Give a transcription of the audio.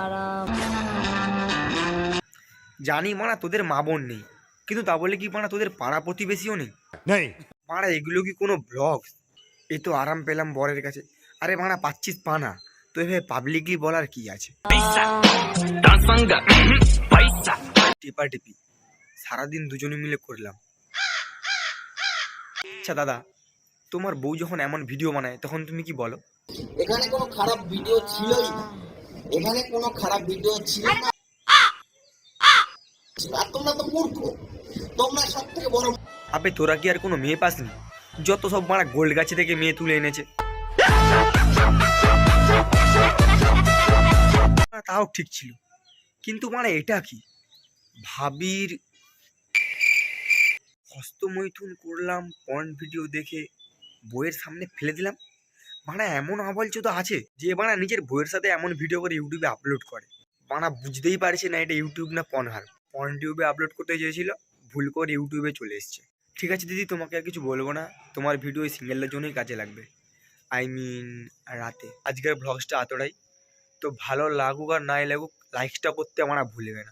আরাম। জানি মানা তোদের মা বোন নেই, কিন্তু তা বলে কি মানা তোদের পাড়া প্রতিবেশীও নেই? মানা এগুলো কি কোনো ব্লগ? এই তো আরাম পেলাম বরের কাছে। আরে মানা পাচ্ছিস পানা, তো এভাবে পাবলিকলি বলার কি আছে? টিপা টিপি সারাদিন দুজনে মিলে করলাম। আচ্ছা দাদা, তোমার বউ যখন এমন ভিডিও বানায় তখন তুমি কি বলো? এখানে কোনো খারাপ ভিডিও ছিলই না, এখানে কোনো খারাপ ভিডিও ছিল না। আর তোমরা তো মূর্খ, তোমরা সব থেকে বড়। আবে তোরা কি আর কোনো মেয়ে পাসনি? যত সব মারা গোল্ড গাছে থেকে মেয়ে তুলে এনেছে। তাও ঠিক ছিল, কিন্তু মানে এটা কি ভাবির হস্তমৈথুন করলাম পর্ন ভিডিও দেখে বইয়ের সামনে ফেলে দিলাম। বানা এমন আবলচোদা আছে যে বানা নিজের বইয়ের সাথে এমন ভিডিও করে ইউটিউবে আপলোড করে। বানা বুঝতেই পারছে না এটা ইউটিউব না পর্ন টিউবে আপলোড করতে চেয়েছিল, ভুল করে ইউটিউবে চলে এসছে। ঠিক আছে দিদি, তোমাকে আর কিছু বলবো না, তোমার ভিডিও সিঙ্গেলের জন্যই কাজে লাগবে। আই মিন রাতে। আজকের ব্লগসটা এতটাই। তো ভালো লাগুক আর নাই লাগুক, লাইকটা করতে আমরা ভুলবে না।